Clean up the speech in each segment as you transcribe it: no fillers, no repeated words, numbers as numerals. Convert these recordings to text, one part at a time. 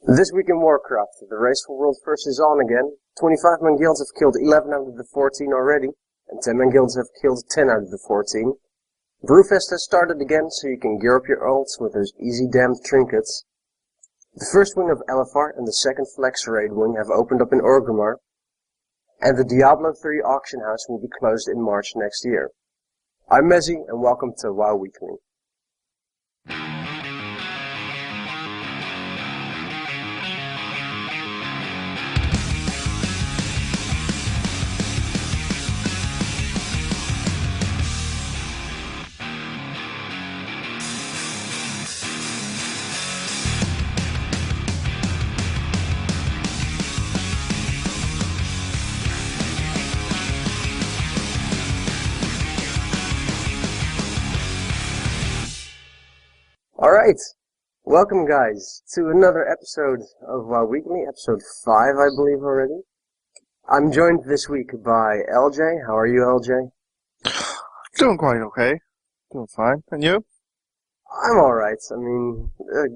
This week in Warcraft, the race for World First is on again. 25-man guilds have killed 11 out of the 14 already, and 10-man guilds have killed 10 out of the 14. Brewfest has started again, so you can gear up your ults with those easy damned trinkets. The first wing of LFR and the second Flex Raid wing have opened up in Orgrimmar, and the Diablo 3 auction house will be closed in March next year. I'm Mezzy, and welcome to WoW Weekly. Alright, welcome guys to another episode of WoW Weekly, episode 5 I believe already. I'm joined this week by LJ. How are you, LJ? Doing quite okay. Doing fine. And you? I'm alright. I mean,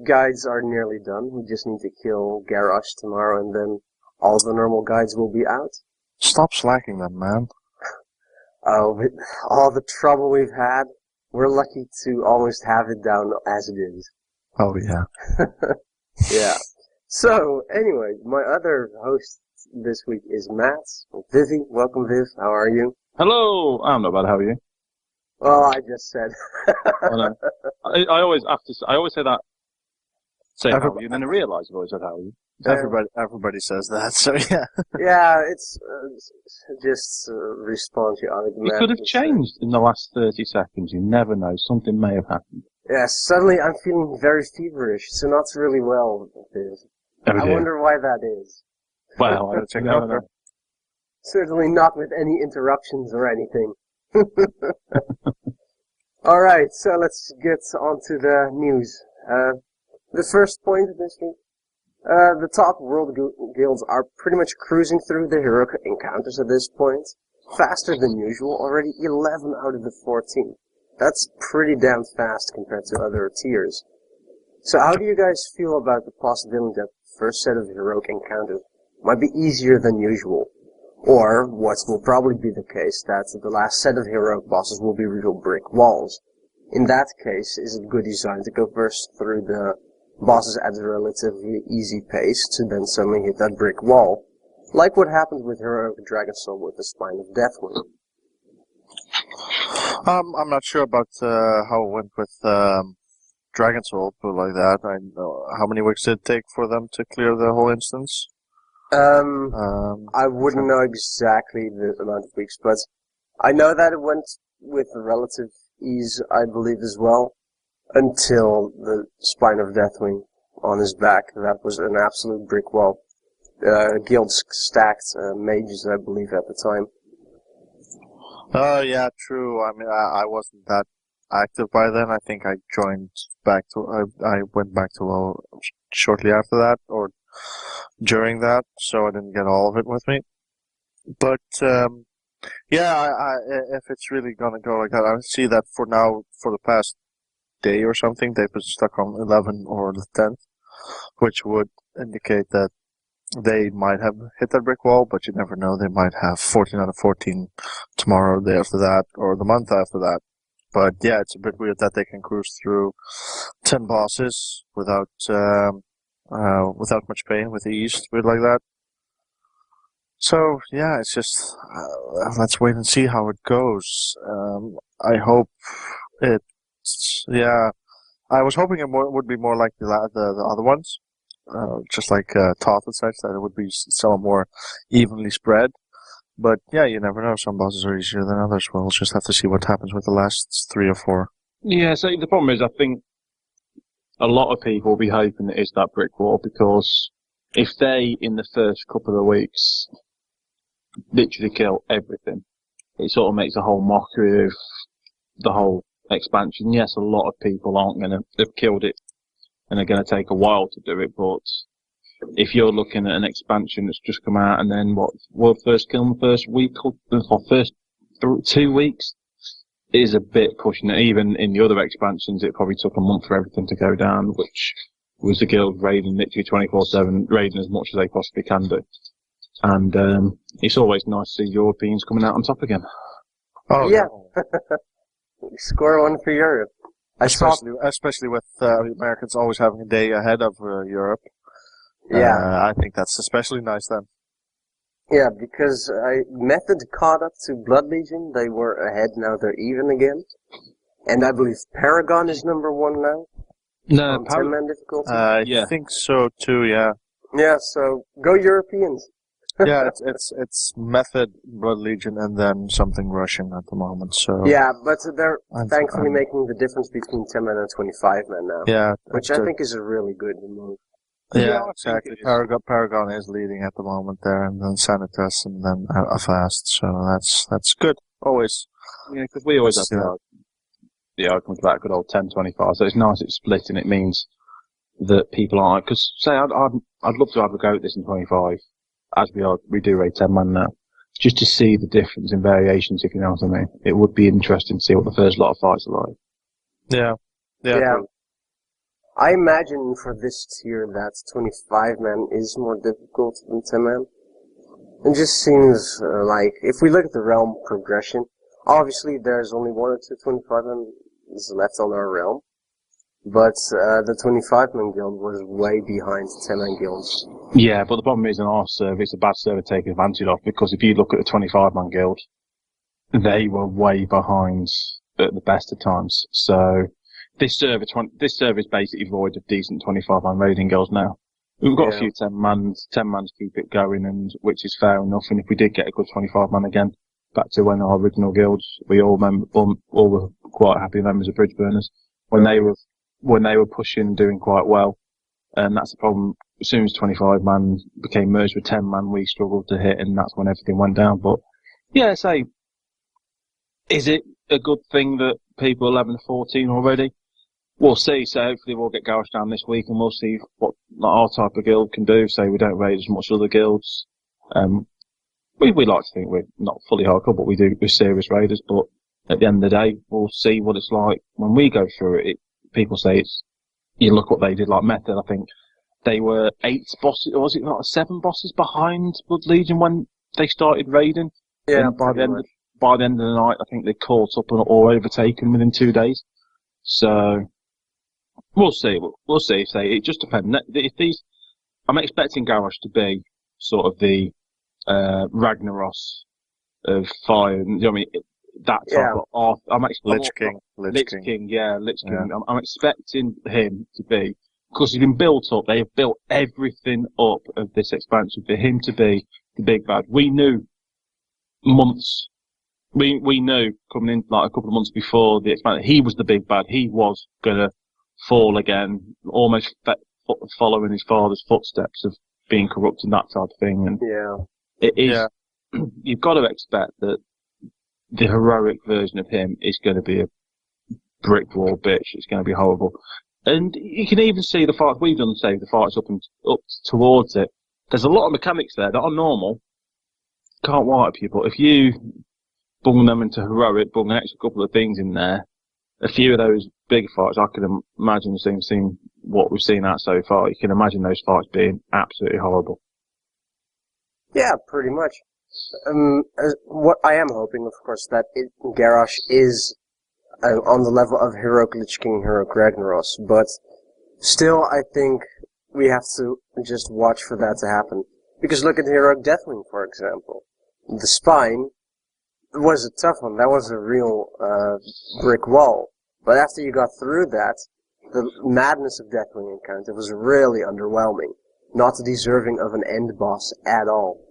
guides are nearly done. We just need to kill Garrosh tomorrow and then all the normal guides will be out. Stop slacking them, man. Oh, but all the trouble we've had, we're lucky to almost have it down as it is. Oh, yeah. Yeah. So, anyway, my other host this week is Matt. Vivi, welcome Viv. How are you? Hello. I'm not bad. How are you? Well, I just said. I always say that. Say how are you, and then I realise I've always said how are you. Everybody says that, so yeah. Yeah, it's just response you on it. It could have changed in the last 30 seconds. You never know. Something may have happened. Yeah, suddenly I'm feeling very feverish, so not really well. I wonder why that is. Well, Gotta check out there. Certainly not with any interruptions or anything. Alright, so let's get on to the news. The first point of this week. The top world guilds are pretty much cruising through the heroic encounters at this point. Faster than usual, already 11 out of the 14. That's pretty damn fast compared to other tiers. So how do you guys feel about the possibility that the first set of heroic encounters might be easier than usual? Or, what will probably be the case, that the last set of heroic bosses will be real brick walls. In that case, is it good design to go first through the bosses at a relatively easy pace to then suddenly hit that brick wall, like what happened with Heroic Dragon Soul with the Spine of Deathwing? I'm not sure about how it went with Dragon Soul, but like that. I know how many weeks did it take for them to clear the whole instance? I wouldn't know exactly the amount of weeks, but I know that it went with relative ease, I believe, as well. Until the Spine of Deathwing on his back. That was an absolute brick wall. Guilds stacked mages, I believe, at the time. Oh, yeah, true. I mean, I wasn't that active by then. I think I joined back to... I went back to WoW shortly after that, or during that, so I didn't get all of it with me. But, yeah, if it's really gonna go like that, I see that for now, for the past day or something, they've been stuck on 11 or the 10th, which would indicate that they might have hit that brick wall, but you never know. They might have 14 out of 14 tomorrow, the day after that, or the month after that. But yeah, it's a bit weird that they can cruise through 10 bosses without much pain, with ease, weird like that. So yeah, it's just let's wait and see how it goes. I hope it. Yeah, I was hoping it would be more like the other ones, just like Toth and such, that it would be somewhat more evenly spread. But yeah, you never know. Some bosses are easier than others. We'll just have to see what happens with the last 3 or 4. Yeah, so the problem is, I think a lot of people will be hoping it is that brick wall, because if they, in the first couple of weeks, literally kill everything, it sort of makes a whole mockery of the whole expansion. Yes, a lot of people aren't going to have killed it and are going to take a while to do it, but if you're looking at an expansion that's just come out and then world first kill in the first week or first 2 weeks, it is a bit pushing it. Even in the other expansions, it probably took a month for everything to go down, which was the guild raiding literally 24/7, raiding as much as they possibly can do. And it's always nice to see Europeans coming out on top again. Oh Yeah. Score one for Europe. Especially with Americans always having a day ahead of Europe. Yeah. I think that's especially nice then. Yeah, because Method caught up to Blood Legion. They were ahead, now they're even again. And I believe Paragon is number 1 now. No, on 10-man difficulty. I think so too, yeah. Yeah, so go Europeans. Yeah, it's Method, Blood Legion, and then something Russian at the moment, so... Yeah, but they're thankfully making the difference between 10-man and 25-man now. Yeah. Which I think is a really good move. Yeah, exactly. Paragon is leading at the moment there, and then Sanitas, and then Avast. So that's good. Always. Yeah, because we always have the argument about good old 10-25. So it's nice it's split, and it means that people aren't. Because say I'd love to have a go at this in 25, as we do rate 10-man now, just to see the difference in variations. If you know what I mean, it would be interesting to see what the first lot of fights are like. Yeah. I imagine for this tier that 25-man is more difficult than 10-man. It just seems like, if we look at the realm progression, obviously there's only 1 or 2 25-men left on our realm, but the 25-man guild was way behind 10-man guilds. Yeah, but the problem is in our server, it's a bad server to take advantage of, because if you look at the 25-man guild, they were way behind at the best of times, so... This server is basically void of decent 25-man raiding guilds now. We've got a few 10-man to keep it going, and which is fair enough. And if we did get a good 25-man again, back to when our original guilds, we all were quite happy members of Bridgeburners when they were pushing and doing quite well. And that's the problem. As soon as 25-man became merged with 10-man, we struggled to hit, and that's when everything went down. But yeah, is it a good thing that people are 11 to 14 already? We'll see, so hopefully we'll get Garrosh down this week and we'll see what our type of guild can do. So we don't raid as much as other guilds. We like to think we're not fully hardcore, but we're serious raiders. But at the end of the day, we'll see what it's like when we go through it. People say you look what they did, like Method, I think they were 8 bosses, or was it like 7 bosses behind Blood Legion when they started raiding? Yeah, and by the end of the night, I think they caught up and all overtaken within 2 days. So... We'll see. We'll see. It just depends. I'm expecting Garrosh to be sort of the Ragnaros of fire. You know what I mean? That type of. I'm expecting Lich King. Yeah, Lich King. Yeah. I'm expecting him to be, because he's been built up. They have built everything up of this expansion for him to be the big bad. We knew months. We knew coming in like a couple of months before the expansion, he was the big bad. He was gonna fall again, almost following his father's footsteps of being corrupt and that type of thing. And it is, you've got to expect that the heroic version of him is going to be a brick wall bitch. It's going to be horrible. And you can even see the fights we've done, say the fights up towards it. There's a lot of mechanics there that are normal. Can't wipe you, but if you bung them into heroic, bung an extra couple of things in there, a few of those big fights, I can imagine seeing what we've seen out so far. You can imagine those fights being absolutely horrible. Yeah, pretty much. What I am hoping, of course, that Garrosh is on the level of Heroic Lich King, Heroic Ragnaros, but still, I think we have to just watch for that to happen. Because look at Heroic Deathwing, for example. The Spine was a tough one. That was a real brick wall. But after you got through that, the madness of Deathwing encounter was really underwhelming. Not deserving of an end boss at all.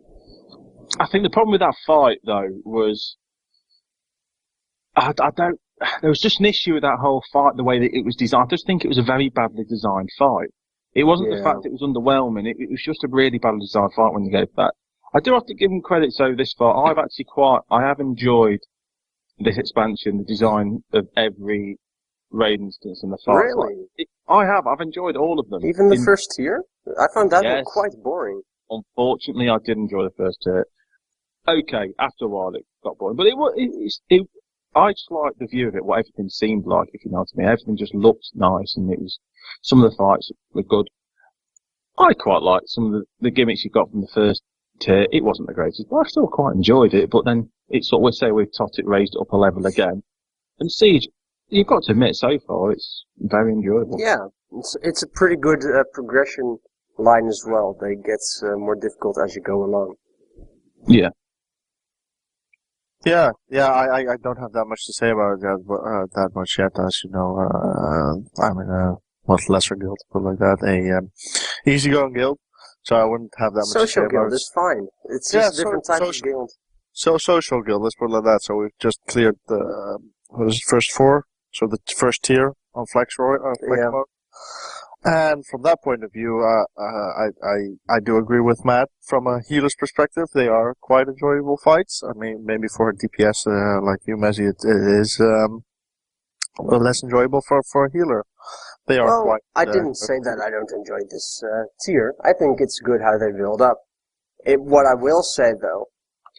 I think the problem with that fight, though, was... There was just an issue with that whole fight, the way that it was designed. I just think it was a very badly designed fight. It wasn't the fact that it was underwhelming. It was just a really badly designed fight when you go for that. I do have to give him credit, so this far, I have enjoyed this expansion, the design of every raid instance in the fight. Really? I've enjoyed all of them. Even the first tier? I found that one quite boring. Unfortunately, I did enjoy the first tier. Okay, after a while it got boring, but I just liked the view of it, what everything seemed like, if you know what I mean. Everything just looked nice, and it was, some of the fights were good. I quite liked some of the gimmicks you got from the first tier. It wasn't the greatest, but I still quite enjoyed it. But then it's sort of, say we've raised it up a level again. And Siege, you've got to admit, so far, it's very enjoyable. Yeah, it's a pretty good progression line as well. They get more difficult as you go along. Yeah. Yeah, I don't have that much to say about it that much yet, as you know. I'm in a much lesser guild, put it like that, a easygoing guild, so I wouldn't have that much to say Social about guild it. is fine. It's just a different type of guild. So social guild, let's put it like that. So we've just cleared the first 4, so the first tier on Flex mode. And from that point of view, I do agree with Matt. From a healer's perspective, they are quite enjoyable fights. I mean, maybe for a DPS like you, Messi, it is less enjoyable for a healer. They are quite. I didn't say that I don't enjoy this tier. I think it's good how they build up. What I will say though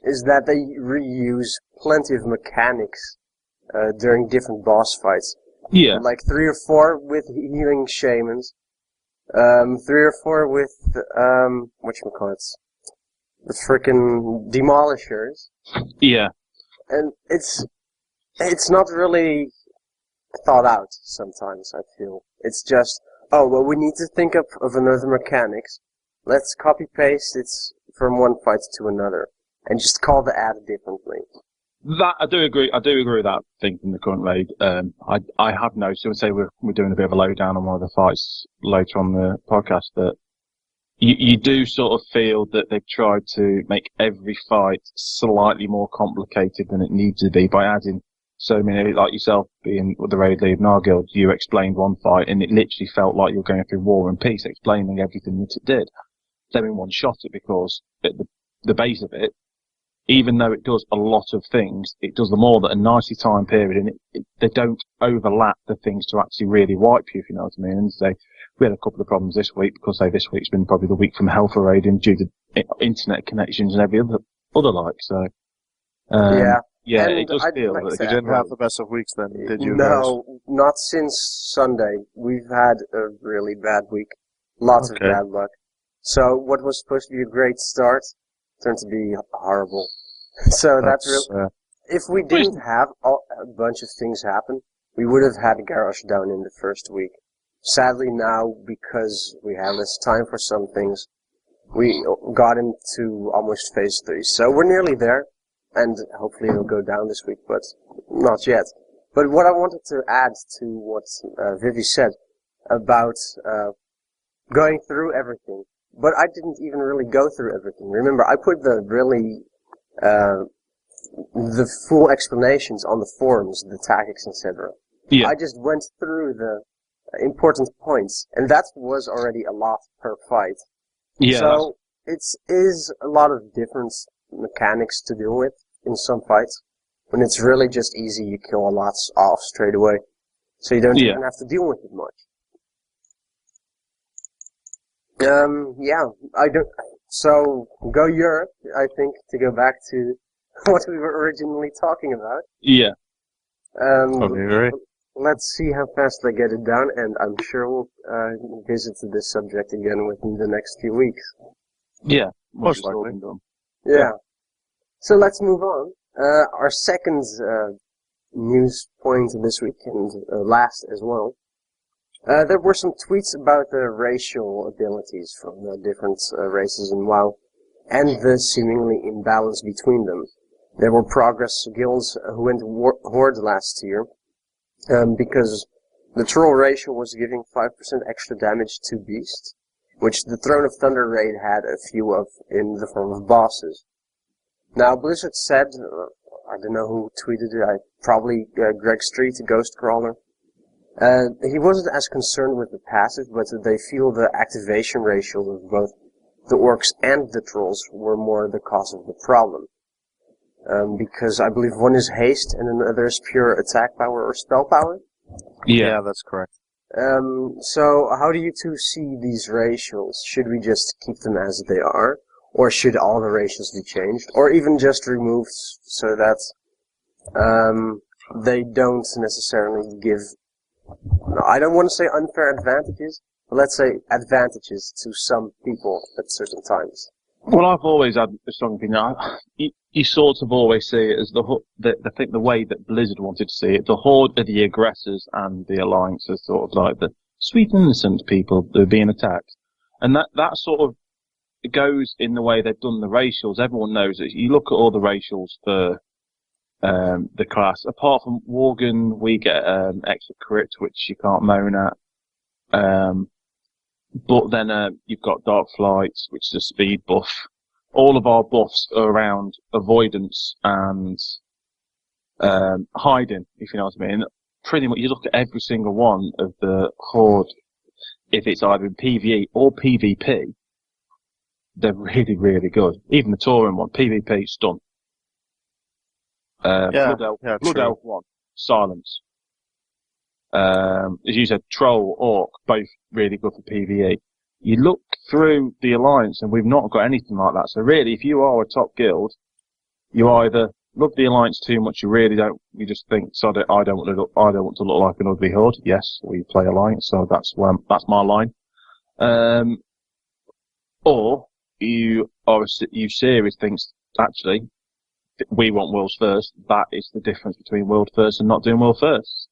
is that they reuse plenty of mechanics during different boss fights. Yeah. Like 3 or 4 with healing shamans. 3 or 4 with, whatchamacallits? The frickin' demolishers. Yeah. And it's not really thought out sometimes, I feel. It's just, oh, well, we need to think of another mechanics. Let's copy-paste it from one fight to another. And just call the ad differently. That I do agree with that thing from the current raid. I have noticed, I would say we're doing a bit of a lowdown on one of the fights later on the podcast, that you do sort of feel that they've tried to make every fight slightly more complicated than it needs to be by adding so many, like yourself being the raid lead in our guild, you explained one fight and it literally felt like you were going through War and Peace, explaining everything that it did. Then in one shot it, because at the base of it, even though it does a lot of things, it does them all at a nicely timed period, and they don't overlap the things to actually really wipe you, if you know what I mean. And so we had a couple of problems this week, because this week's been probably the week from hell for raiding due to internet connections and every other like. So yeah, it does feel that you didn't have the best of weeks then, did you? No, not since Sunday. We've had a really bad week. Lots of bad luck. So what was supposed to be a great start turned to be horrible. So that's real. If we didn't have a bunch of things happen, we would have had Garrosh down in the first week. Sadly now, because we have less time for some things, we got him to almost phase 3. So we're nearly there, and hopefully it'll go down this week, but not yet. But what I wanted to add to what Vivi said about going through everything, but I didn't even really go through everything. Remember, I put the full explanations on the forums, the tactics, etc. Yeah. I just went through the important points, and that was already a lot per fight. Yeah. So it is a lot of different mechanics to deal with in some fights. When it's really just easy, you kill a lot off straight away, so you don't even have to deal with it much. I don't. So go Europe, I think, to go back to what we were originally talking about. Yeah. Agree. Let's see how fast I get it down, and I'm sure we'll visit this subject again within the next few weeks. Yeah, most likely. Yeah. So let's move on. Our second news point this week, and last as well. There were some tweets about the racial abilities from the different races in WoW, and the seemingly imbalance between them. There were progress guilds who went Horde last year, because the troll ratio was giving 5% extra damage to beasts, which the Throne of Thunder raid had a few of in the form of bosses. Now, Blizzard said, I don't know who tweeted it, probably Greg Street, Ghostcrawler. He wasn't as concerned with the passive, but they feel the activation ratio of both the orcs and the trolls were more the cause of the problem. Because I believe one is haste and another is pure attack power or spell power. Yeah, that's correct. So how do you two see these ratios? Should we just keep them as they are? Or should all the ratios be changed? Or even just removed so that, they don't necessarily give. No, I don't want to say unfair advantages, but let's say advantages to some people at certain times. Well, I've always had a strong opinion. You sort of always see it as I think the way that Blizzard wanted to see it, the Horde are the aggressors and the Alliance are sort of like the sweet innocent people that are being attacked. And that sort of goes in the way they've done the racials. Everyone knows it. You look at all the racials for the class. Apart from Worgen, we get extra crit, which you can't moan at. But then you've got Dark Flight, which is a speed buff. All of our buffs are around avoidance and hiding, if you know what I mean. Pretty much, you look at every single one of the Horde, if it's either in PvE or PvP, they're really, really good. Even the Tauren one, PvP, stun. Blood Elf 1, silence. As you said, Troll, Orc, both really good for PvE. You look through the Alliance and we've not got anything like that. So really, if you are a top guild, you either love the Alliance too much, you just think, so I don't want to look like an ugly Horde. Yes, we play Alliance, so that's my line. Or you serious thinks, actually, we want worlds first. That is the difference between world first and not doing world first.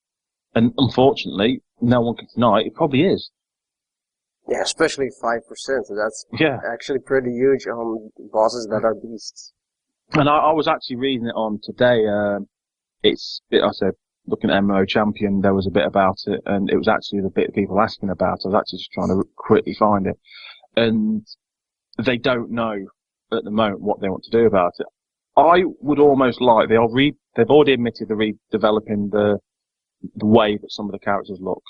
And unfortunately, no one can deny it probably is. Yeah, especially 5%. That's actually pretty huge on bosses that are beasts. And I was actually reading it on today. I said, looking at MMO Champion, there was a bit about it, and it was actually the bit people asking about. I was actually just trying to quickly find it. And they don't know at the moment what they want to do about it. I would almost like, they've already admitted they're redeveloping the way that some of the characters look,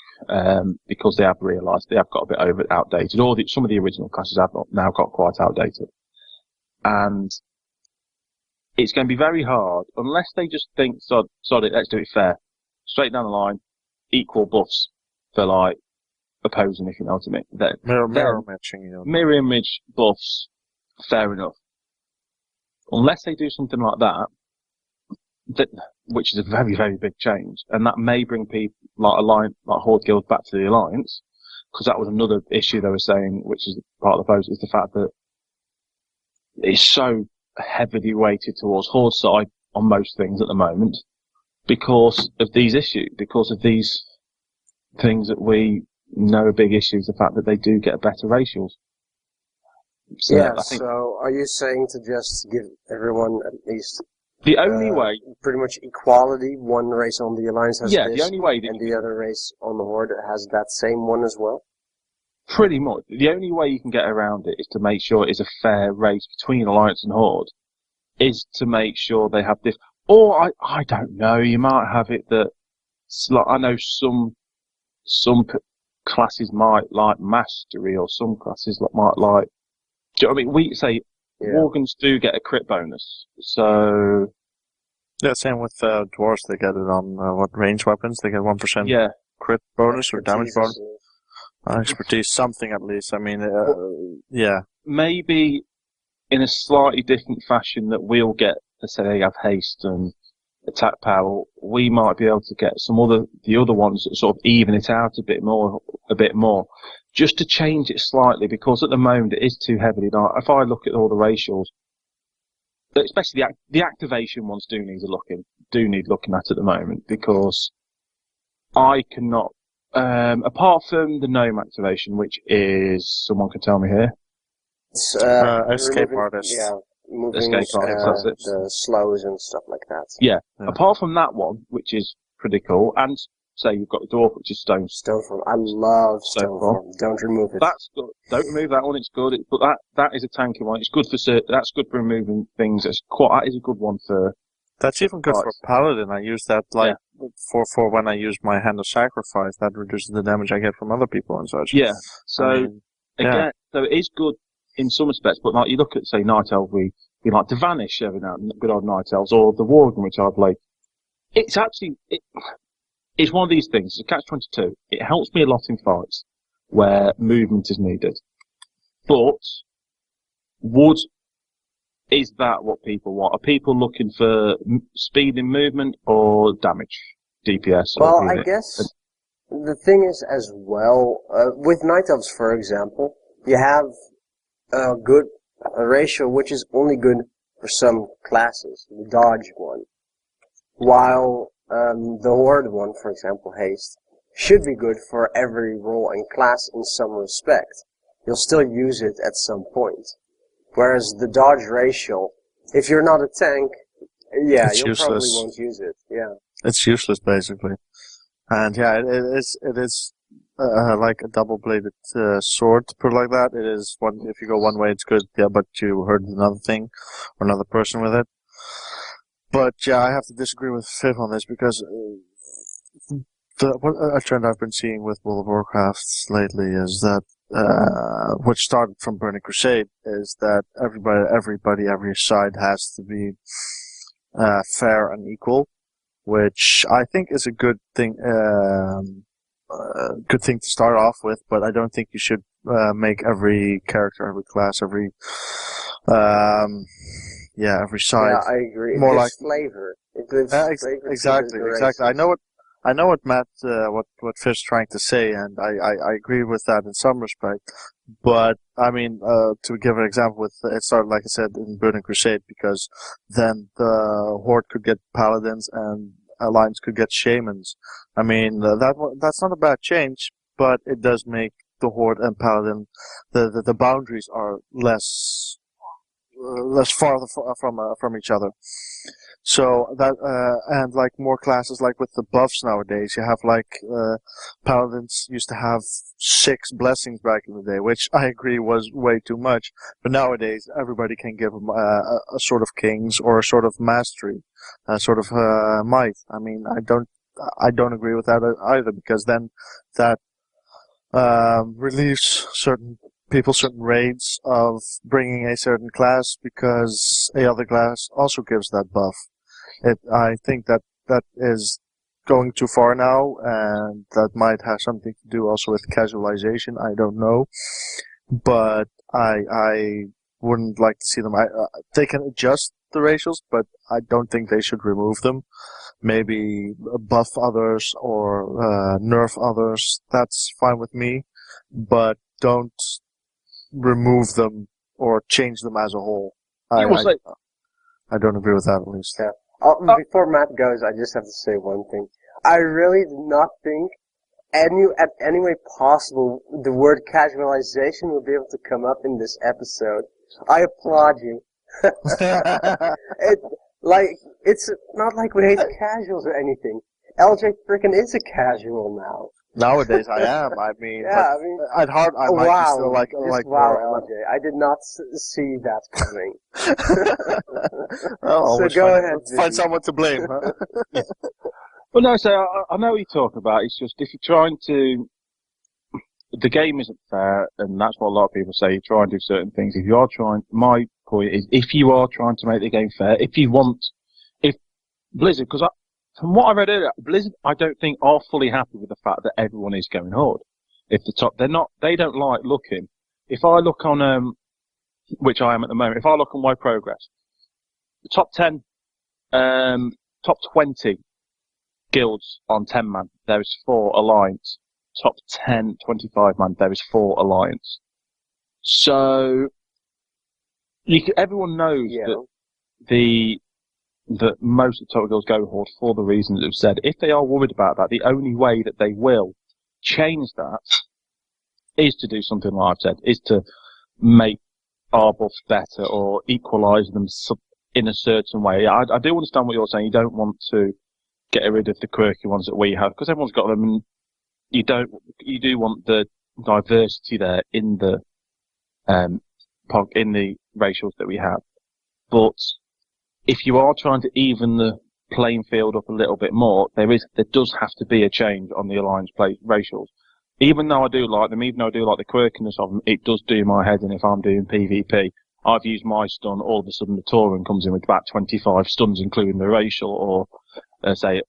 because they have realised they have got a bit outdated. Some of the original classes have now got quite outdated. And it's going to be very hard, unless they just think, sorry, let's do it fair. Straight down the line, equal buffs for, like, opposing, if you know what I mean. Mirror matching, you know. Mirror image buffs, fair enough. Unless they do something like that, which is a very, very big change, and that may bring people like Horde guilds back to the Alliance, because that was another issue they were saying, which is part of the post, is the fact that it's so heavily weighted towards Horde side on most things at the moment, because of these issues, because of these things that we know are big issues, the fact that they do get better racials. So yeah, so are you saying to just give everyone at least the only way, pretty much equality, one race on the Alliance has this, the only way and the other race on the Horde has that same one as well? Pretty much. The only way you can get around it is to make sure it's a fair race between Alliance and Horde, is to make sure they have this. Or, I don't know, you might have it that, I know some classes might like Mastery, or some classes might like, do you know what I mean? We say, Worgens do get a crit bonus, so... Yeah, same with Dwarves, they get it on, range weapons, they get 1% crit bonus or damage bonus. Expertise, something at least, I mean, Maybe in a slightly different fashion that we'll get, let's say they have haste and attack power, we might be able to get the other ones that sort of even it out a bit more, just to change it slightly, because at the moment it is too heavily. Now, if I look at all the racials, especially the activation ones do need looking at the moment, because I cannot, apart from the gnome activation, which is, someone can tell me here. It's, escape artist. Yeah, moving escape artist, the slows and stuff like that. Yeah. Apart from that one, which is pretty cool, and say you've got the dwarf, which is stone. Stoneform. I love Stoneform. Don't remove it. That's good. Don't remove that one. It's good. But that is a tanky one. It's good for that's good for removing things. That is a good one for. That's even good for Paladin. I use that for when I use my Hand of Sacrifice. That reduces the damage I get from other people and such. Yeah. So so it is good in some respects. But like you look at say Night Elf, we like to vanish every now and then, good old Night Elves, or the Worgen, which I play. It's actually it's one of these things. It's a catch-22. It helps me a lot in fights where movement is needed. But would is that what people want? Are people looking for speed in movement or damage, DPS? Well, or I guess the thing is as well, with Night Elves, for example, you have a ratio which is only good for some classes, the dodge one, while the horde one, for example, haste, should be good for every role and class in some respect. You'll still use it at some point. Whereas the dodge ratio, if you're not a tank, yeah, It's you'll probably useless. won't use it. Yeah. It's useless, basically. And yeah, it is like a double-bladed sword, to put it like that. It is one. If you go one way, it's good. Yeah, but you hurt another thing or another person with it. But yeah, I have to disagree with Viv on this because what a trend I've been seeing with World of Warcraft lately is that, which started from Burning Crusade, is that every side has to be fair and equal, which I think is a good thing. Good thing to start off with, but I don't think you should make every character, every class, every side. Yeah, I agree. More It like gives flavor. It gives flavor to exactly. the races. I know what Matt, what Fish trying to say, and I agree with that in some respect. But I mean, to give an example, it started like I said in Burning Crusade because then the Horde could get paladins and Alliance could get shamans. I mean, that's not a bad change, but it does make the Horde and Paladin the boundaries are less farther from each other. So that and like more classes, like with the buffs nowadays, you have like paladins used to have 6 blessings back in the day, which I agree was way too much. But nowadays, everybody can give them a sort of kings or a sort of mastery, a sort of might. I mean, I don't agree with that either, because then that relieves certain people, certain raids of bringing a certain class because a other class also gives that buff. I think that is going too far now, and that might have something to do also with casualization. I don't know, but I wouldn't like to see them. They can adjust the ratios, but I don't think they should remove them. Maybe buff others or nerf others. That's fine with me, but don't remove them or change them as a whole. I don't agree with that, at least. Yeah. Before Matt goes, I just have to say one thing. I really do not think at any way possible the word casualization will be able to come up in this episode. I applaud you. It's not like we hate casuals or anything. LJ frickin' is a casual now. Nowadays, I am. I mean, Yeah, at heart, I might be still like wow, LJ. I did not see that coming. so go ahead. Find someone to blame, huh? Well, no, so I know what you talk about. It's just if you're trying to, the game isn't fair, and that's what a lot of people say. You try and do certain things. If you are trying, my point is, if you are trying to make the game fair, if Blizzard, because from what I read earlier, Blizzard, I don't think are fully happy with the fact that everyone is going Horde. If the top, they don't like looking. If I look on, which I am at the moment, if I look on my progress, the top 10, top 20 guilds on 10 man, there is 4 alliance. Top 10, 25 man, there is 4 alliance. So, everyone knows that most of the top guilds go Horde for the reasons I've said. If they are worried about that, the only way that they will change that is to do something like I've said, is to make our buffs better or equalise them in a certain way. I do understand what you're saying. You don't want to get rid of the quirky ones that we have, because everyone's got them, and you do want the diversity there in the ratios that we have. But if you are trying to even the playing field up a little bit more, there does have to be a change on the alliance play ratios. Even though I do like them, even though I do like the quirkiness of them, it does do my head in if I'm doing PvP. I've used my stun, all of a sudden the Tauren comes in with about 25 stuns, including the racial, or say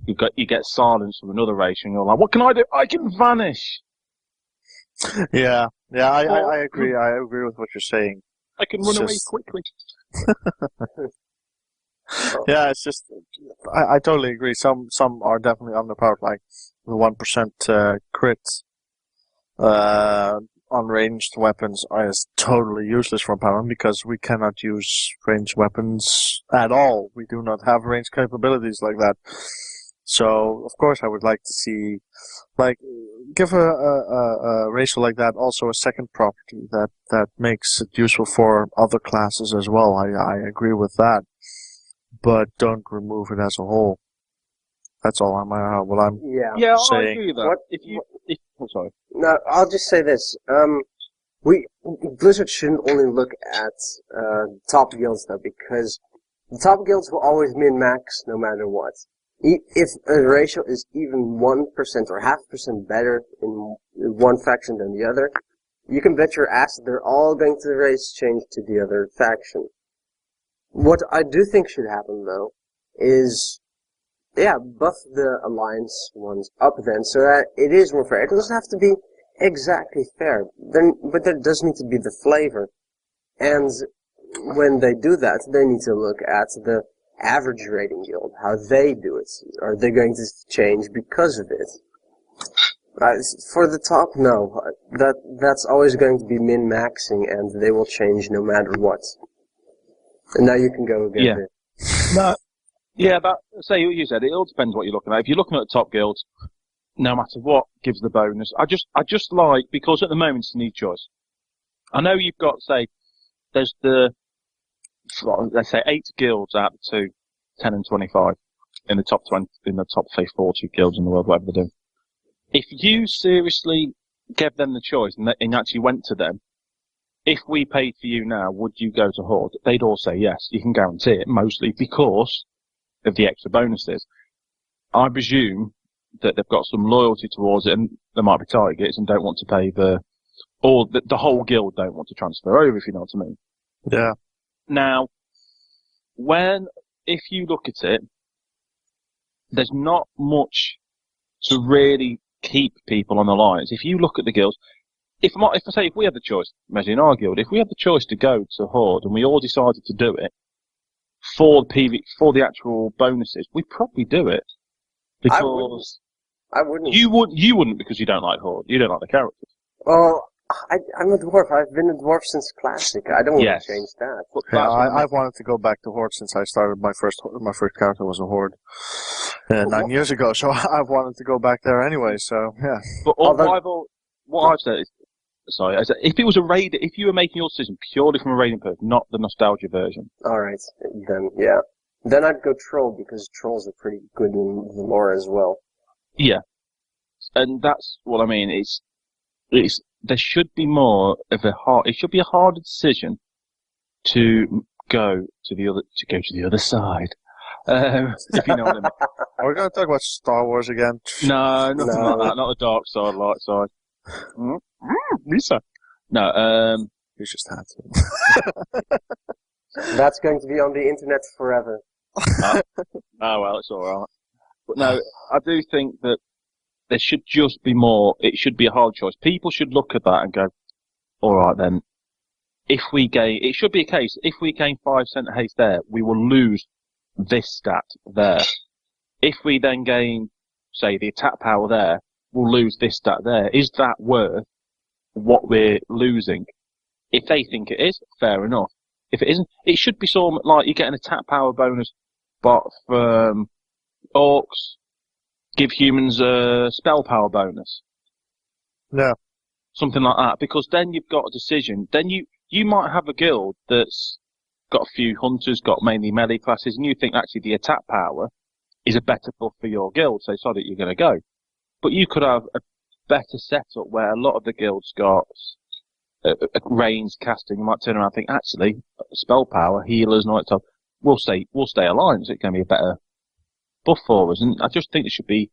you get silence from another racial, and you're like, what can I do? I can vanish. Yeah, I agree. I agree with what you're saying. I can run away quickly. Yeah, it's just I totally agree. Some are definitely underpowered, like the 1% crits on ranged weapons is totally useless for Paladin because we cannot use ranged weapons at all. We do not have ranged capabilities like that. So of course I would like to see, like, give a racial like that also a second property that makes it useful for other classes as well. I agree with that, but don't remove it as a whole. That's all what I'm Yeah. Yeah, I saying. agree with that. What- Oh, sorry. No, I'll just say this. Blizzard shouldn't only look at top guilds though, because the top guilds will always min-max no matter what. If a ratio is even 1% or 0.5% better in one faction than the other, you can bet your ass that they're all going to race change to the other faction. What I do think should happen though is, yeah, buff the alliance ones up then, so that it is more fair. It doesn't have to be exactly fair, but there does need to be the flavor. And when they do that, they need to look at the average rating guild, how they do it. Are they going to change because of it? For the top, no. That's always going to be min-maxing, and they will change no matter what. And now you can go again. Yeah. No. Yeah, but say what you said. It all depends what you're looking at. If you're looking at the top guilds, no matter what gives the bonus. I just like, because at the moment it's a need choice. I know you've got, say, there's let's say 8 guilds out of the 2, 10 and 25 in the top 20, in the top say 40 guilds in the world, whatever they do. If you seriously gave them the choice and actually went to them, if we paid for you now, would you go to Horde? They'd all say yes. You can guarantee it, mostly because of the extra bonuses. I presume that they've got some loyalty towards it, and there might be targets and don't want to pay the whole guild don't want to transfer over, if you know what I mean. Yeah. Now, if you look at it, there's not much to really keep people on the lines. If you look at the guilds, if we had the choice, imagine in our guild, if we had the choice to go to Horde and we all decided to do it for the actual bonuses, we'd probably do it. Because I wouldn't. You wouldn't because you don't like Horde. You don't like the characters. Well, I'm a dwarf. I've been a dwarf since Classic. I don't want to change that. Yeah, I've wanted to go back to Horde since I started my first character was a Horde 9 years ago. So I've wanted to go back there anyway. So yeah. But what I've said is, sorry, if it was a raid, if you were making your decision purely from a raiding person, not the nostalgia version. All right, then yeah, then I'd go troll because trolls are pretty good in the lore as well. Yeah, and that's what I mean. There should be more of it should be a harder decision to go to the other side. If you know what I mean. Are we going to talk about Star Wars again? No, nothing like that. Not the dark side, light side. Lisa. No, You just had to. That's going to be on the internet forever. Oh well, it's alright. But no, I do think that there should just be more. It should be a hard choice. People should look at that and go, alright then, it should be a case, if we gain 5% haste there, we will lose this stat there. If we then gain, say, the attack power there, we'll lose this stat there. Is that worth what we're losing? If they think it is, fair enough. If it isn't, it should be something like you get an attack power bonus, but for orcs, give humans a spell power bonus. Yeah. Something like that, because then you've got a decision. Then you might have a guild that's got a few hunters, got mainly melee classes, and you think actually the attack power is a better buff for your guild, so it's not that you're going to go. But you could have a better setup where a lot of the guilds got a range casting. You might turn around and think, actually, spell power, healers, and all that stuff, we'll stay aligned. So it's going to be a better buff for us. And I just think it should be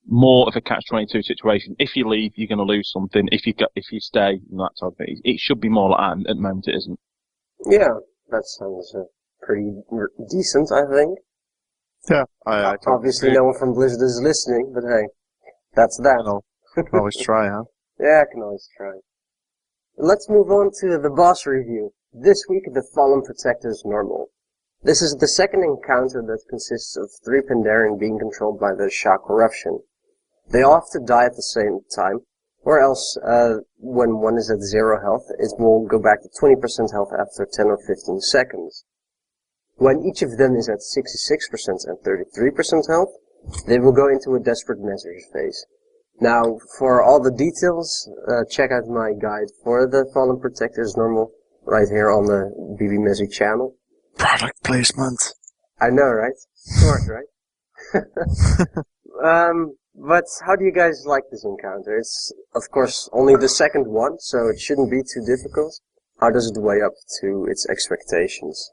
more of a catch-22 situation. If you leave, you're going to lose something. If you stay, and that type of thing. It should be more like that. At the moment, it isn't. Yeah, that sounds pretty decent, I think. Yeah, I obviously no one from Blizzard is listening, but hey, that's that. Can always try, huh? Yeah, I can always try. Let's move on to the boss review. This week, the Fallen Protector's normal. This is the second encounter that consists of 3 Pandaren being controlled by the Shah corruption. They all have to die at the same time, or else, when one is at 0 health, it will go back to 20% health after 10 or 15 seconds. When each of them is at 66% and 33% health, they will go into a desperate measures phase. Now, for all the details, check out my guide for the Fallen Protector's normal, right here on the BB Mezzy channel. Product placement. I know, right? Smart, right? But how do you guys like this encounter? It's, of course, only the second one, so it shouldn't be too difficult. How does it weigh up to its expectations?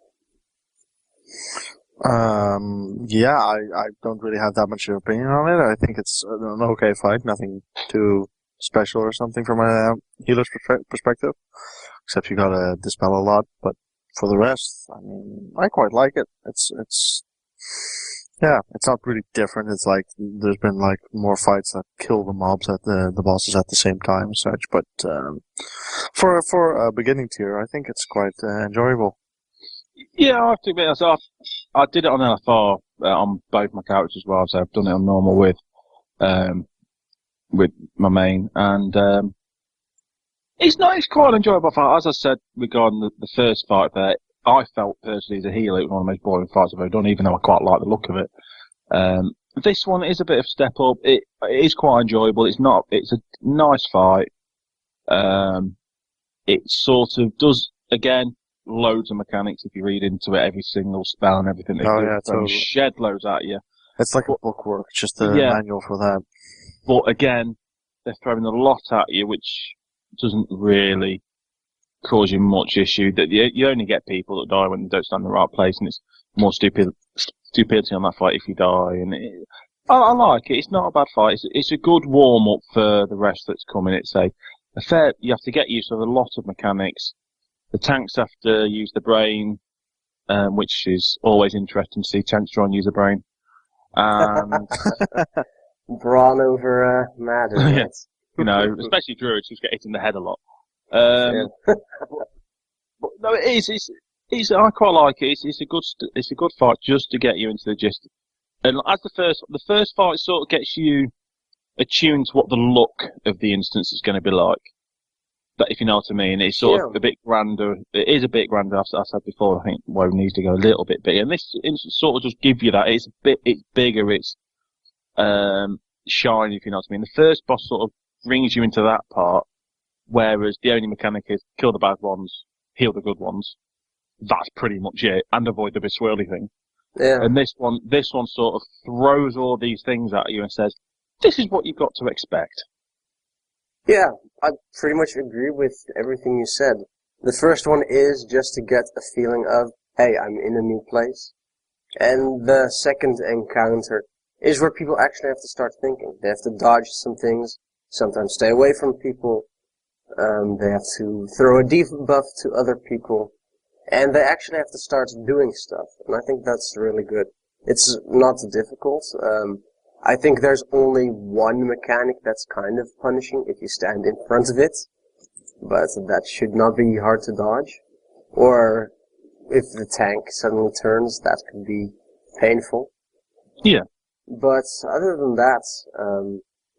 Yeah, I don't really have that much of an opinion on it. I think it's an okay fight, nothing too special or something from a healer's perspective. Except you gotta dispel a lot, but for the rest, I mean, I quite like it. Yeah, it's not really different. It's like, there's been like more fights that kill the mobs at the bosses at the same time and such, but, for a beginning tier, I think it's quite enjoyable. Yeah, I have to admit, I did it on LFR on both my characters as well, so I've done it on normal with my main, and it's quite an enjoyable fight. As I said regarding the first fight there, I felt personally as a healer it was one of the most boring fights I've ever done, even though I quite like the look of it. This one is a bit of a step up. It is quite enjoyable. It's a nice fight. It sort of does, again, loads of mechanics if you read into it, every single spell and everything they do. Yeah, totally. Shed loads at you. It's like a bookwork, just a manual for that. But again, they're throwing a lot at you, which doesn't really cause you much issue. That you only get people that die when they don't stand in the right place, and it's more stupidity on that fight if you die. And I like it. It's not a bad fight. It's a good warm up for the rest that's coming. It's you have to get used to a lot of mechanics. The tanks have to use the brain, which is always interesting to see tanks try and use the brain. And Brawn over matter. Yeah. You know, especially druids who get hit in the head a lot. But no, it is. I quite like it. It's a good fight just to get you into the gist. And as the first fight sort of gets you attuned to what the look of the instance is going to be like. But if you know what I mean, it's sort of a bit grander. It is a bit grander. As I said before, I think WoW needs to go a little bit bigger. And this instance sort of just give you that. It's bigger. It's shiny. If you know what I mean. The first boss sort of brings you into that part, whereas the only mechanic is kill the bad ones, heal the good ones. That's pretty much it, and avoid the bit swirly thing. Yeah. And this one sort of throws all these things at you and says, "This is what you've got to expect." Yeah, I pretty much agree with everything you said. The first one is just to get a feeling of, hey, I'm in a new place. And the second encounter is where people actually have to start thinking. They have to dodge some things, sometimes stay away from people. They have to throw a debuff to other people. And they actually have to start doing stuff. And I think that's really good. It's not difficult. I think there's only one mechanic that's kind of punishing if you stand in front of it, but that should not be hard to dodge. Or if the tank suddenly turns, that could be painful. Yeah. But other than that,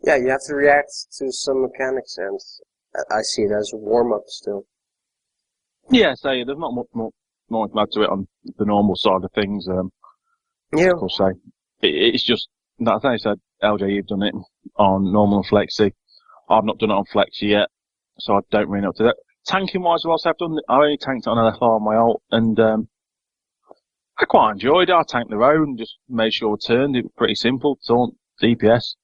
you have to react to some mechanics, and I see it as a warm-up still. Yeah, so there's not much more to add to it on the normal side of things. Yeah. Of course, it's just, as I said, LJ, you've done it on normal and flexi. I've not done it on flexi yet, so I don't really know what to do. Tanking wise, I only tanked it on LFR on my ult, and I quite enjoyed it. I tanked the road and just made sure I turned. It was pretty simple. Taunt, DPS,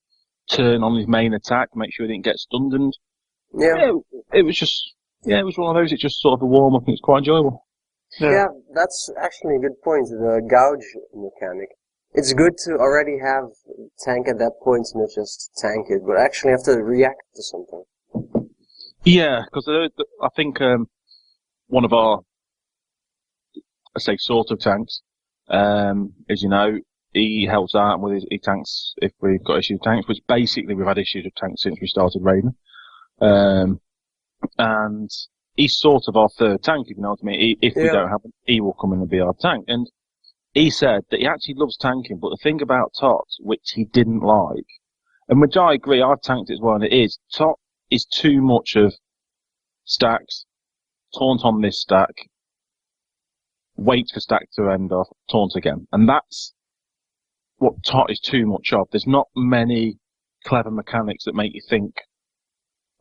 turn on his main attack, make sure he didn't get stunned, and it was one of those. It's just sort of a warm up, and it's quite enjoyable. Yeah, that's actually a good point. The gouge mechanic. It's good to already have tank at that point, not just tank it, but actually have to react to something. Yeah, because I think one of our, I say, sort of tanks, as you know, he helps out with he tanks if we've got issues with tanks, which basically we've had issues with tanks since we started raiding. And he's sort of our third tank, if you know what I mean. If we Yeah. don't have him, he will come in and be our tank. And he said that he actually loves tanking, but the thing about Tot, which he didn't like, and which I agree, I've tanked it as well, and it is, Tot is too much of stacks, taunt on this stack, wait for stack to end off, taunt again. And that's what Tot is too much of. There's not many clever mechanics that make you think,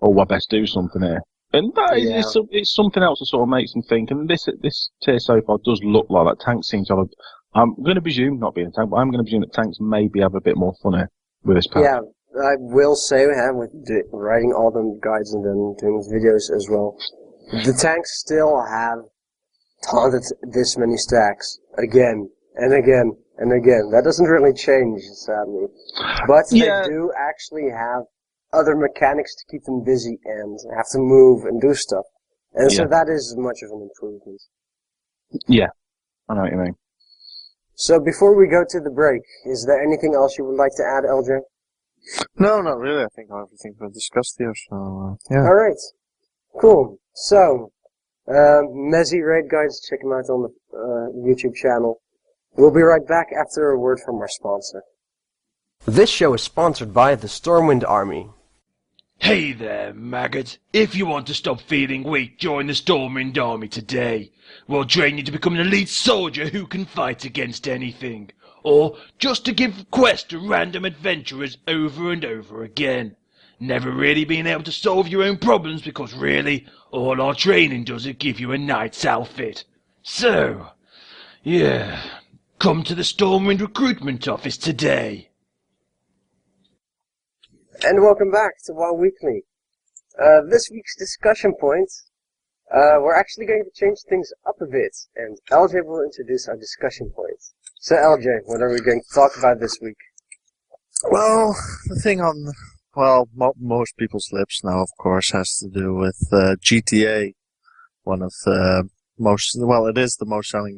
oh, I best do something here. And that is it's something else that sort of makes them think. And this tier so far does look like that. Tanks seem to have I'm going to presume, not being a tank, but I'm going to presume that tanks maybe have a bit more fun here with this pack. Yeah, I will say, with writing all the guides and then doing videos as well, the tanks still have taunted this many stacks again and again and again. That doesn't really change, sadly. But they do actually have other mechanics to keep them busy and have to move and do stuff. And so that is much of an improvement. Yeah, I know what you mean. So before we go to the break, is there anything else you would like to add, LJ? No, not really. I think everything's been discussed here, so, yeah. Alright. Cool. So, Mezzy Raid Guides, check them out on the YouTube channel. We'll be right back after a word from our sponsor. This show is sponsored by the Stormwind Army. Hey there, maggot. If you want to stop feeling weak, join the Stormwind Army today. We'll train you to become an elite soldier who can fight against anything. Or just to give quests to random adventurers over and over again. Never really being able to solve your own problems because really, all our training does is give you a knight's outfit. So, yeah, come to the Stormwind recruitment office today. And welcome back to WoW Weekly. This week's discussion point, we're actually going to change things up a bit, and LJ will introduce our discussion points. So LJ, what are we going to talk about this week? Well, the thing on, most people's lips now, of course, has to do with GTA. One of the it is the most selling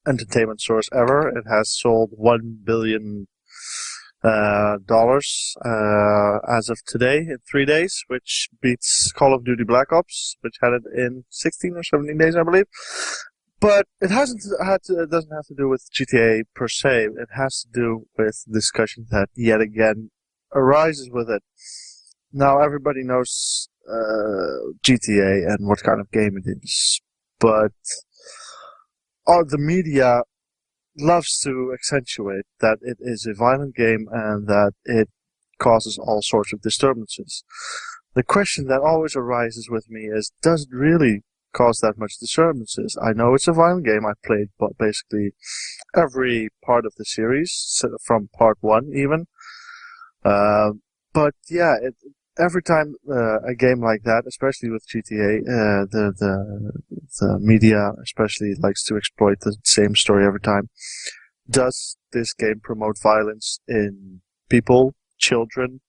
entertainment source ever. It has sold $1 billion as of today in 3 days, which beats Call of Duty Black Ops, which had it in 16 or 17 days, I believe. But it doesn't have to do with GTA per se. It has to do with discussion that yet again arises with it. Now everybody knows GTA and what kind of game it is, but the media loves to accentuate that it is a violent game and that it causes all sorts of disturbances. The question that always arises with me is, does it really cause that much disturbances? I know it's a violent game. I played basically every part of the series, from part 1 even. But yeah, every time a game like that, especially with GTA, the media especially likes to exploit the same story every time. Does this game promote violence in people, children,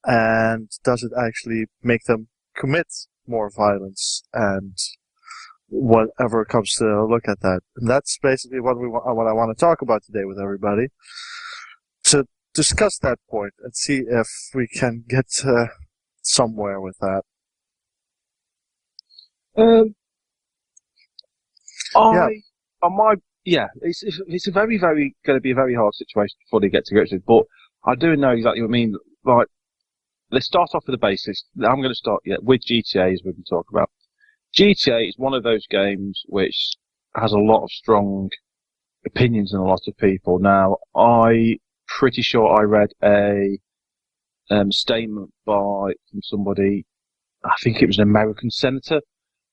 and does it actually make them commit more violence and whatever comes to look at that? And that's basically what I want to talk about today with everybody, to discuss that point and see if we can get somewhere with that. It's a very, very going to be a very hard situation before they get to grips with. But I do know exactly what I mean. Right, let's start off with the basics. I'm going to start with GTA, as we've been talking about. GTA is one of those games which has a lot of strong opinions in a lot of people. Now, I'm pretty sure I read a statement from somebody, I think it was an American senator,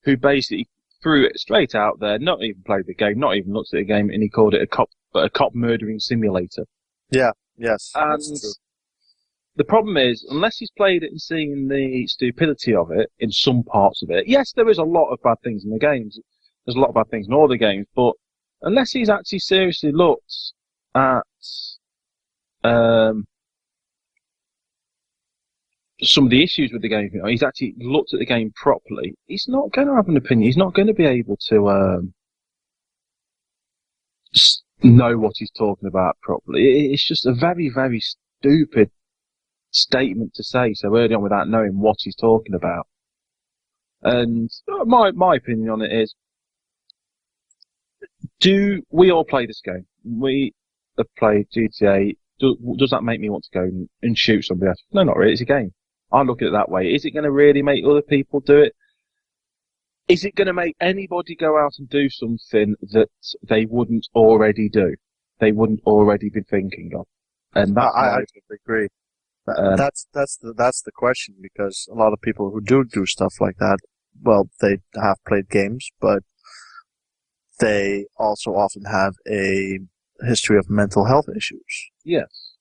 who basically threw it straight out there, not even played the game, not even looked at the game, and he called it a cop murdering simulator. Yeah, yes, and that's true. The problem is, unless he's played it and seen the stupidity of it in some parts of it, yes, there is a lot of bad things in the games. There's a lot of bad things in all the games, but unless he's actually seriously looked at some of the issues with the game, he's actually looked at the game properly, he's not going to have an opinion. He's not going to be able to know what he's talking about properly. It's just a very, very stupid statement to say so early on without knowing what he's talking about. And my opinion on it is, do we all play this game? We have played GTA. Does that make me want to go and shoot somebody else? No, not really. It's a game. I look at it that way. Is it going to really make other people do it? Is it going to make anybody go out and do something that they wouldn't already do? They wouldn't already be thinking of? And that's I totally agree. That's the question, because a lot of people who do stuff like that, well, they have played games, but they also often have a history of mental health issues. Yes.